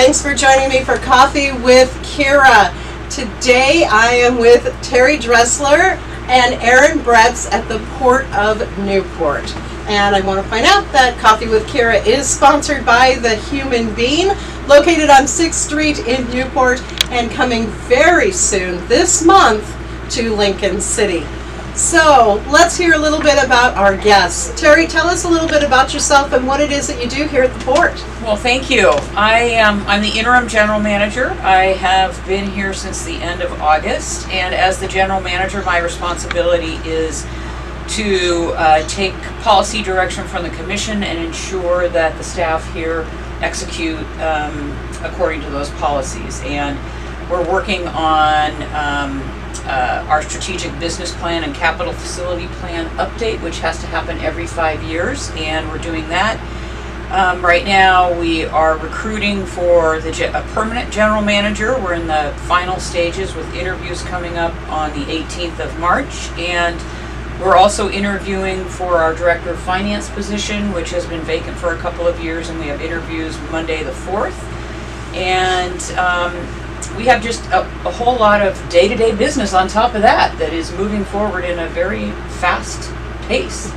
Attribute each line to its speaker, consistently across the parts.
Speaker 1: Thanks for joining me for Coffee with Kiera. Today I am with Terri Dresler and Aaron Bretz at the Port of Newport. And I want to point out that Coffee with Kiera is sponsored by The Human Bean, located on 6th Street in Newport and coming very soon this month to Lincoln City. So let's hear a little bit about our guests. Terri, tell us a little bit about yourself and what it is that you do here at the port.
Speaker 2: Well, thank you. I'm the interim general manager. I have been here since the end of August, and as the general manager, my responsibility is to take policy direction from the commission and ensure that the staff here execute according to those policies. And we're working on our strategic business plan and capital facility plan update, which has to happen every 5 years, and we're doing that. Right now we are recruiting for a permanent general manager. We're in the final stages with interviews coming up on the 18th of March, and we're also interviewing for our director of finance position, which has been vacant for a couple of years, and we have interviews Monday the 4th. And we have just a whole lot of day-to-day business on top of that is moving forward in a very fast pace.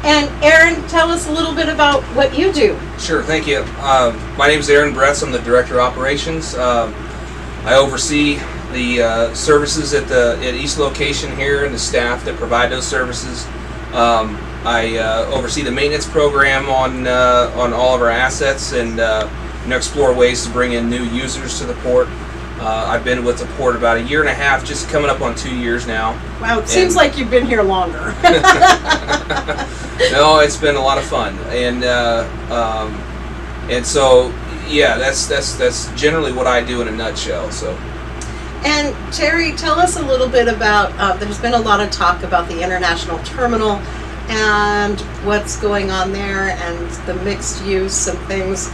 Speaker 1: And Aaron, tell us a little bit about what you do.
Speaker 3: Sure, thank you. My name is Aaron Bretz. I'm the Director of Operations. I oversee the services at each location here and the staff that provide those services. I oversee the maintenance program on all of our assets and explore ways to bring in new users to the port. I've been with the port about 1.5 years, just coming up on 2 years now.
Speaker 1: Wow, it seems like you've been here longer.
Speaker 3: No, it's been a lot of fun, and so yeah, that's generally what I do in a nutshell. So.
Speaker 1: And Terri, tell us a little bit about. There's been a lot of talk about the international terminal and what's going on there, and the mixed use and things.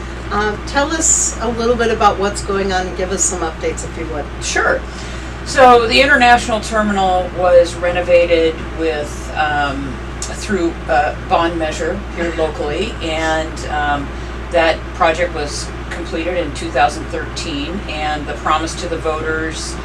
Speaker 1: Tell us a little bit about what's going on and give us some updates if you would.
Speaker 2: Sure. So the international terminal was renovated with through bond measure here locally, and that project was completed in 2013, and the promise to the voters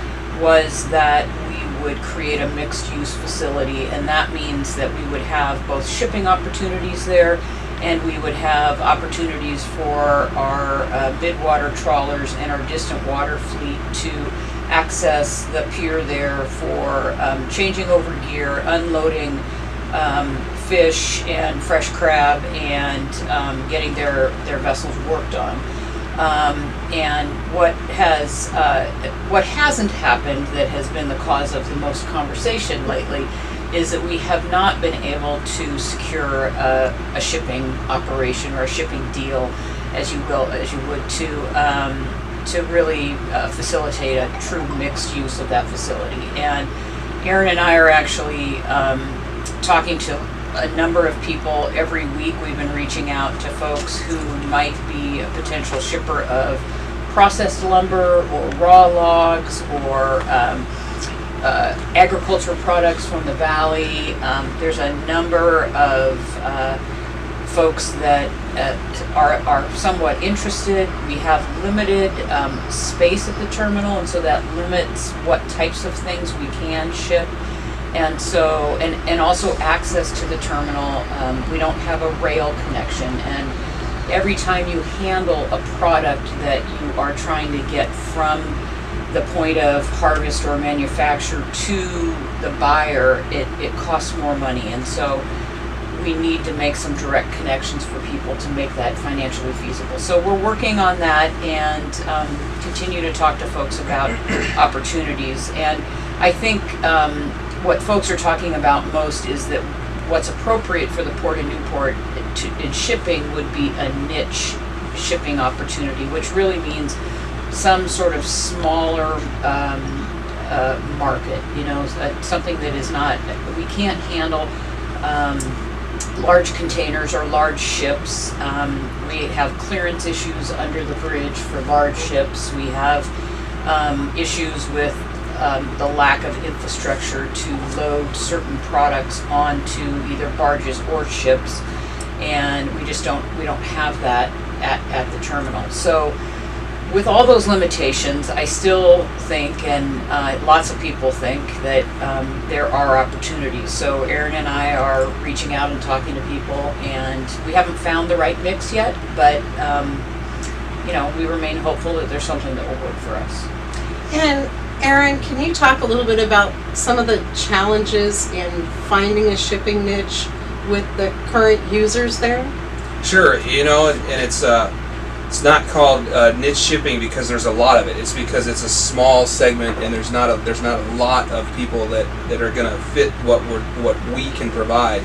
Speaker 2: was that we would create a mixed-use facility, and that means that we would have both shipping opportunities there, and we would have opportunities for our midwater trawlers and our distant water fleet to access the pier there for changing over gear, unloading fish and fresh crab, and getting their vessels worked on. And what hasn't happened that has been the cause of the most conversation lately is that we have not been able to secure a shipping operation or a shipping deal, as you would, to really facilitate a true mixed use of that facility. And Aaron and I are actually talking to a number of people every week. We've been reaching out to folks who might be a potential shipper of processed lumber or raw logs or agricultural products from the valley. There's a number of folks that are somewhat interested. We have limited space at the terminal, and so that limits what types of things we can ship. And so, and also access to the terminal. We don't have a rail connection, and every time you handle a product that you are trying to get from the point of harvest or manufacture to the buyer, it costs more money, and so we need to make some direct connections for people to make that financially feasible. So we're working on that and continue to talk to folks about opportunities. And I think what folks are talking about most is that what's appropriate for the Port of Newport in shipping would be a niche shipping opportunity, which really means some sort of smaller market, something that is not, we can't handle large containers or large ships. We have clearance issues under the bridge for large ships. We have issues with the lack of infrastructure to load certain products onto either barges or ships, and we don't have that at the terminal. So with all those limitations, I still think, and lots of people think, that there are opportunities. So Aaron and I are reaching out and talking to people, and we haven't found the right mix yet, but we remain hopeful that there's something that will work for us.
Speaker 1: And Aaron, can you talk a little bit about some of the challenges in finding a shipping niche with the current users there?
Speaker 3: Sure, and it's not called niche shipping because there's a lot of it. It's because it's a small segment, and there's not a lot of people that are going to fit what we can provide.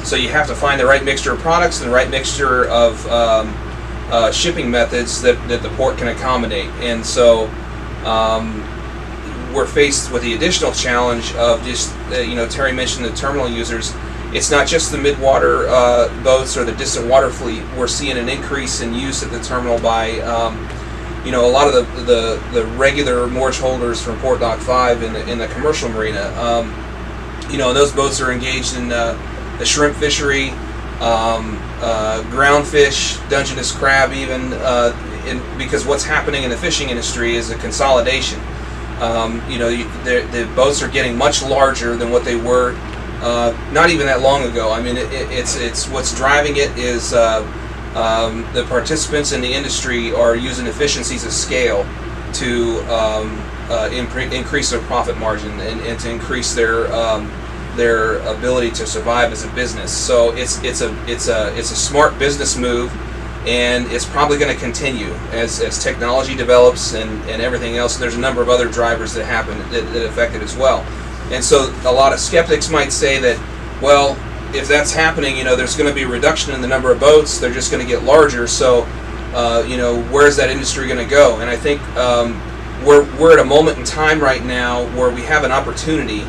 Speaker 3: So you have to find the right mixture of products and the right mixture of shipping methods that the port can accommodate. And so we're faced with the additional challenge of just Terri mentioned the terminal users. It's not just the mid-water boats or the distant water fleet. We're seeing an increase in use at the terminal by, a lot of the regular moorage holders from Port Dock 5 in the commercial marina. Those boats are engaged in the shrimp fishery, ground fish, Dungeness crab, even because what's happening in the fishing industry is a consolidation. The boats are getting much larger than what they were. Not even that long ago. I mean, it's what's driving it is the participants in the industry are using efficiencies of scale to increase their profit margin and to increase their ability to survive as a business. So it's a smart business move, and it's probably going to continue as technology develops and everything else. There's a number of other drivers that happen that affect it as well. And so a lot of skeptics might say that, well, if that's happening, there's going to be a reduction in the number of boats. They're just going to get larger. So, where's that industry going to go? And I think we're at a moment in time right now where we have an opportunity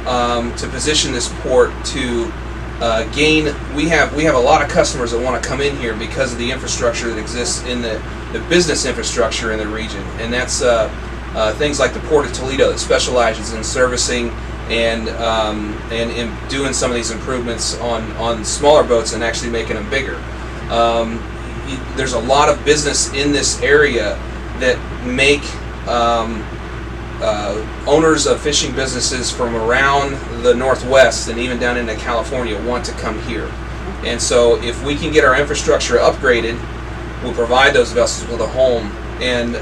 Speaker 3: to position this port to gain. We have a lot of customers that want to come in here because of the infrastructure that exists in the business infrastructure in the region, and that's things like the Port of Toledo that specializes in servicing and in doing some of these improvements on smaller boats and actually making them bigger. There's a lot of business in this area that make owners of fishing businesses from around the Northwest and even down into California want to come here. And so if we can get our infrastructure upgraded, we'll provide those vessels with a home and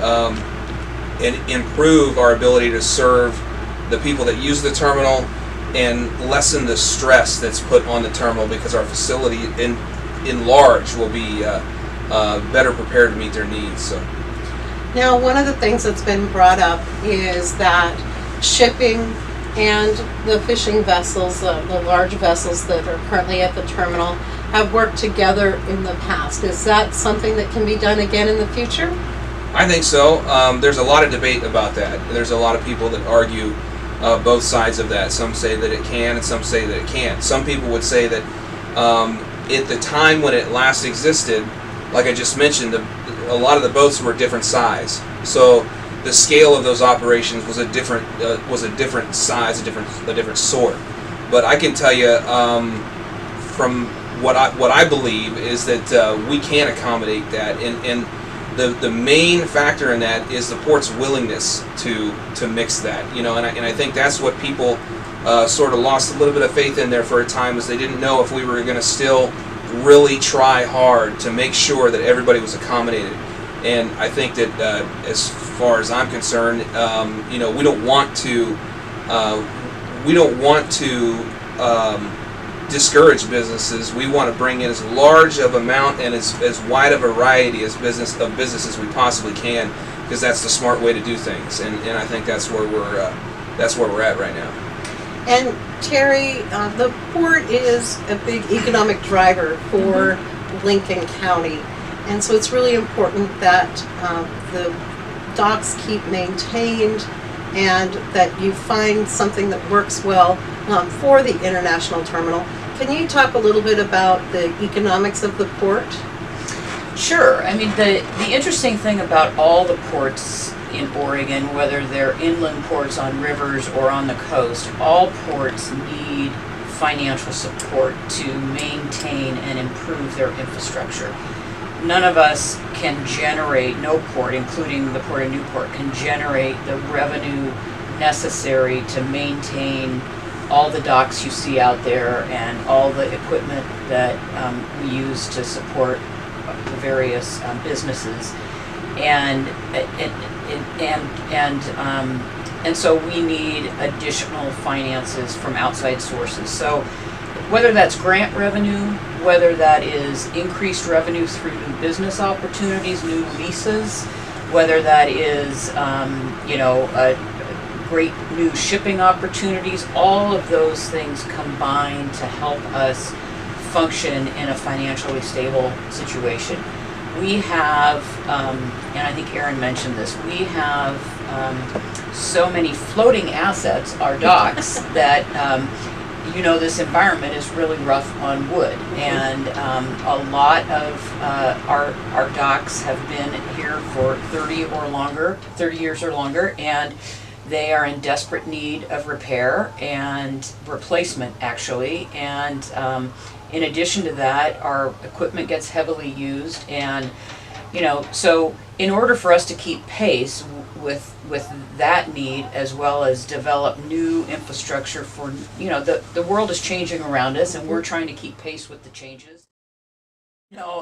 Speaker 3: improve our ability to serve the people that use the terminal and lessen the stress that's put on the terminal, because our facility in large will be better prepared to meet their needs. So.
Speaker 1: Now, one of the things that's been brought up is that shipping and the fishing vessels, the large vessels that are currently at the terminal, have worked together in the past. Is that something that can be done again in the future?
Speaker 3: I think so. There's a lot of debate about that. There's a lot of people that argue both sides of that. Some say that it can and some say that it can't. Some people would say that at the time when it last existed, like I just mentioned, a lot of the boats were a different size. So the scale of those operations was a different size, a different sort. But I can tell you from what I believe is that we can accommodate that, and the main factor in that is the port's willingness to mix that, and I think that's what people sort of lost a little bit of faith in there for a time, is they didn't know if we were going to still really try hard to make sure that everybody was accommodated. And I think that as far as I'm concerned, we don't want to discourage businesses. We want to bring in as large of amount and as wide a variety of business as we possibly can, because that's the smart way to do things. And I think that's where we're at right now.
Speaker 1: And Terri, the port is a big economic driver for Lincoln County, and so it's really important that the docks keep maintained and that you find something that works well for the international terminal. Can you talk a little bit about the economics of the port?
Speaker 2: Sure. I mean, the interesting thing about all the ports in Oregon, whether they're inland ports on rivers or on the coast, all ports need financial support to maintain and improve their infrastructure. none of us can generate, no port, including the Port of Newport, can generate the revenue necessary to maintain all the docks you see out there and all the equipment that we use to support the various businesses, and so we need additional finances from outside sources. So whether that's grant revenue, whether that is increased revenue through new business opportunities, new leases, whether that is great new shipping opportunities, all of those things combine to help us function in a financially stable situation. We have, and I think Aaron mentioned this, we have so many floating assets, our docks, that this environment is really rough on wood, and a lot of our docks have been here for 30 years or longer, and they are in desperate need of repair and replacement, actually. And in addition to that, our equipment gets heavily used, and so in order for us to keep pace with that need, as well as develop new infrastructure for, the world is changing around us, and we're trying to keep pace with the changes.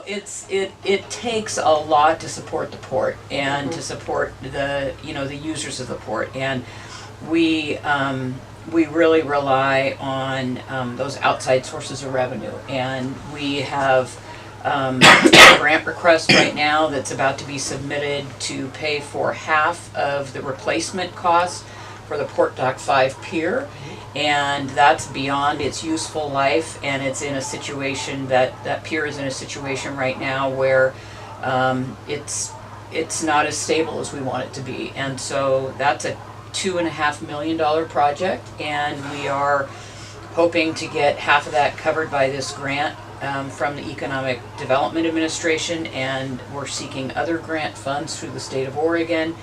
Speaker 2: It takes a lot to support the port and to support the users of the port, and we really rely on those outside sources of revenue, and we have a grant request right now that's about to be submitted to pay for half of the replacement costs for the Port Dock 5 pier, and that's beyond its useful life, and it's in a situation that pier is in a situation right now where it's not as stable as we want it to be, and so that's a $2.5 million project, and we are hoping to get half of that covered by this grant from the Economic Development Administration, and we're seeking other grant funds through the state of Oregon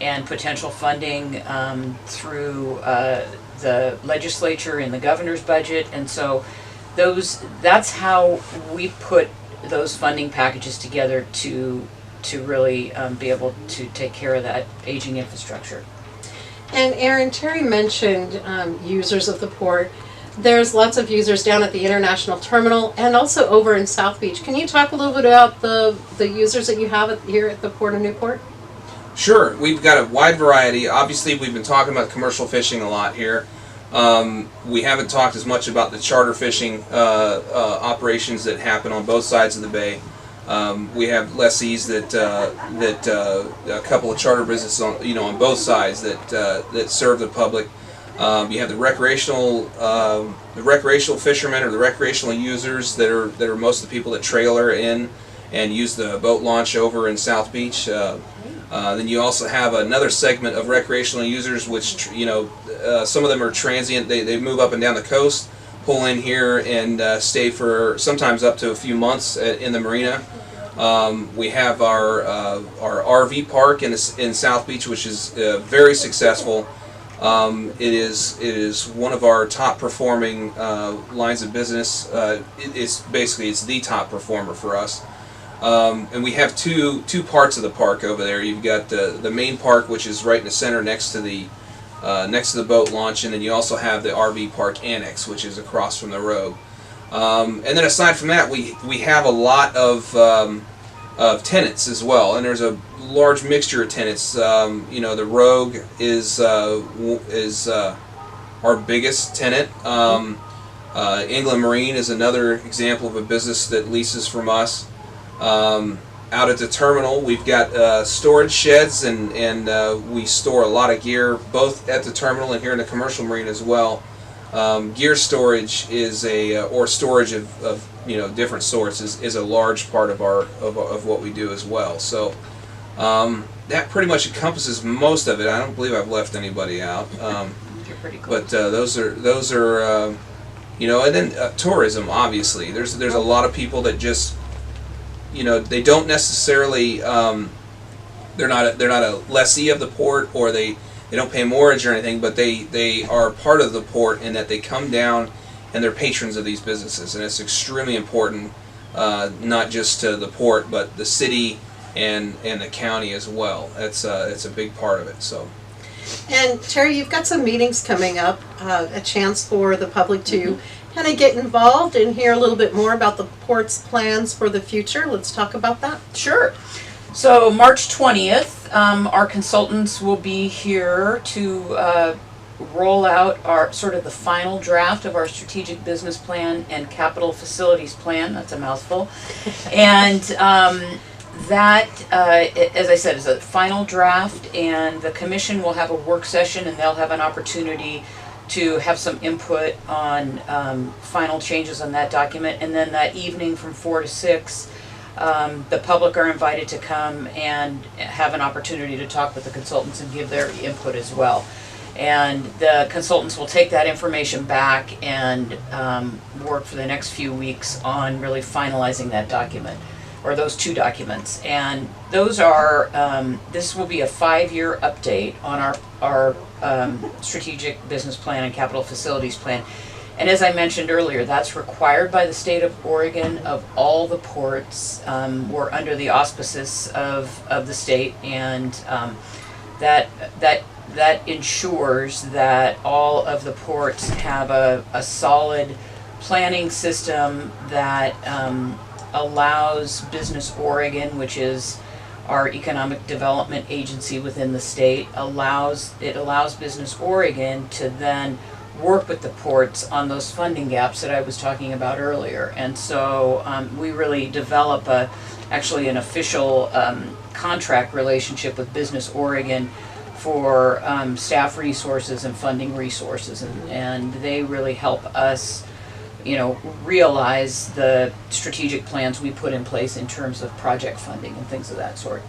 Speaker 2: and potential funding through the legislature in the governor's budget, and so that's how we put those funding packages together to really be able to take care of that aging infrastructure.
Speaker 1: And Aaron, Terri mentioned users of the port. There's lots of users down at the International Terminal and also over in South Beach. Can you talk a little bit about the users that you have here at the Port of Newport?
Speaker 3: Sure. We've got a wide variety. Obviously, we've been talking about commercial fishing a lot here. We haven't talked as much about the charter fishing operations that happen on both sides of the bay. We have lessees that a couple of charter businesses on both sides that serve the public. You have the recreational fishermen or the recreational users that are most of the people that trailer in and use the boat launch over in South Beach. Then you also have another segment of recreational users, which some of them are transient. They move up and down the coast, pull in here, and stay for sometimes up to a few months in the marina. We have our RV park in South Beach, which is very successful. It is one of our top performing lines of business. It's the top performer for us. And we have two parts of the park over there. You've got the main park, which is right in the center next to the boat launch, and then you also have the RV park annex, which is across from the road. And then aside from that, we have a lot of tenants as well, and there's a large mixture of tenants. The Rogue is our biggest tenant. England Marine is another example of a business that leases from us. Out at the terminal, we've got storage sheds, and we store a lot of gear both at the terminal and here in the commercial marine as well. Gear storage is or storage of different sorts is a large part of of what we do as well. So that pretty much encompasses most of it. I don't believe I've left anybody out.
Speaker 2: You're pretty cool.
Speaker 3: But those are and then tourism. Obviously, there's a lot of people that just they don't necessarily they're not a lessee of the port, or they don't pay mortgage or anything, but they are part of the port in that they come down and they're patrons of these businesses, and it's extremely important not just to the port, but the city and the county as well. It's a big part of it. So.
Speaker 1: And Terri, you've got some meetings coming up, a chance for the public to kind of get involved and hear a little bit more about the port's plans for the future. Let's talk about that.
Speaker 2: Sure. So March 20th, our consultants will be here to roll out our sort of the final draft of our strategic business plan and capital facilities plan. That's a mouthful. And that, as I said, is a final draft, and the commission will have a work session, and they'll have an opportunity to have some input on final changes on that document. And then that evening from 4 to 6, the public are invited to come and have an opportunity to talk with the consultants and give their input as well. And the consultants will take that information back and work for the next few weeks on really finalizing that document, or those two documents. And those are, this will be a 5-year update on our strategic business plan and capital facilities plan. And as I mentioned earlier, that's required by the state of Oregon of all the ports. We're under the auspices of the state, and that ensures that all of the ports have a solid planning system that allows Business Oregon, which is our economic development agency within the state, allows Business Oregon to then work with the ports on those funding gaps that I was talking about earlier. And so we really develop actually an official contract relationship with Business Oregon for staff resources and funding resources, and they really help us, realize the strategic plans we put in place in terms of project funding and things of that sort.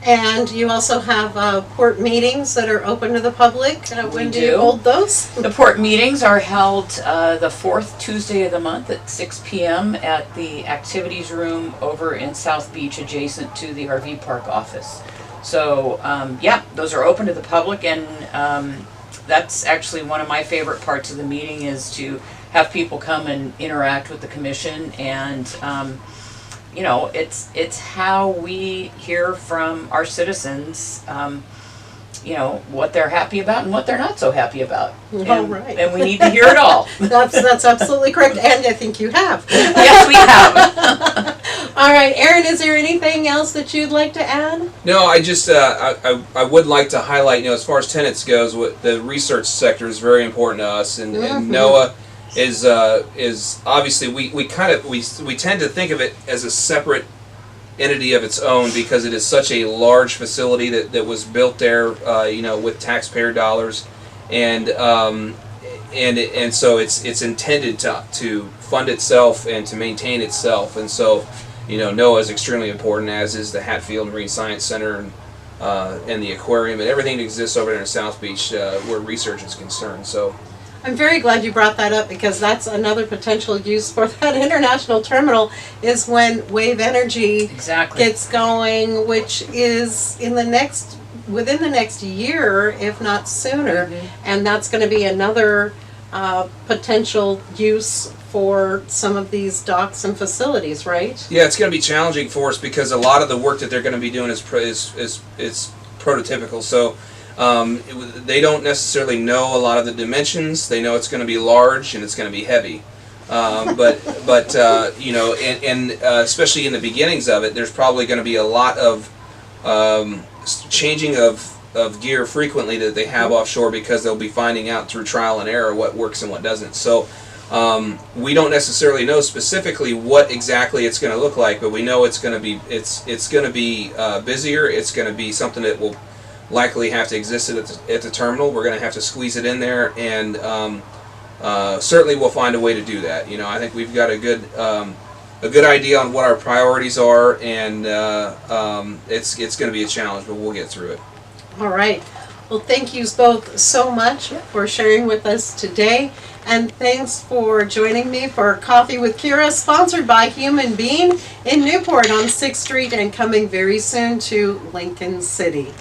Speaker 1: And you also have port meetings that are open to the public. When do you
Speaker 2: do.
Speaker 1: hold those?
Speaker 2: The port meetings are held the 4th Tuesday of the month at 6 p.m. at the activities room over in South Beach, adjacent to the RV park office. So those are open to the public, and that's actually one of my favorite parts of the meeting, is to have people come and interact with the commission. And it's how we hear from our citizens, what they're happy about and what they're not so happy about.
Speaker 1: Right.
Speaker 2: And we need to hear it all.
Speaker 1: That's absolutely correct, and I think you have.
Speaker 2: Yes, we have.
Speaker 1: All right, Aaron, is there anything else that you'd like to add?
Speaker 3: No, I just I would like to highlight, as far as tenants goes, what the research sector is very important to us, and NOAA is obviously we tend to think of it as a separate entity of its own, because it is such a large facility that was built there, with taxpayer dollars, and so it's intended to fund itself and to maintain itself, and so NOAA is extremely important, as is the Hatfield Marine Science Center and the aquarium and everything that exists over there in South Beach where research is concerned. So
Speaker 1: I'm very glad you brought that up, because that's another potential use for that international terminal, is when wave energy gets going, which is within the next year, if not sooner, and that's going to be another potential use for some of these docks and facilities, right?
Speaker 3: yeah, it's going to be challenging for us, because a lot of the work that they're going to be doing is prototypical. So they don't necessarily know a lot of the dimensions. They know it's going to be large and it's going to be heavy, but especially in the beginnings of it, there's probably going to be a lot of changing of gear frequently that they have offshore, because they'll be finding out through trial and error what works and what doesn't. So we don't necessarily know specifically what exactly it's going to look like, but we know it's going to be busier. It's going to be something that will likely have to exist at the terminal. We're going to have to squeeze it in there, and certainly we'll find a way to do that. I think we've got a good idea on what our priorities are, and it's going to be a challenge, but we'll get through it.
Speaker 1: All right. Well, thank you both so much for sharing with us today, and thanks for joining me for Coffee with Kiera, sponsored by Human Bean in Newport on 6th Street, and coming very soon to Lincoln City.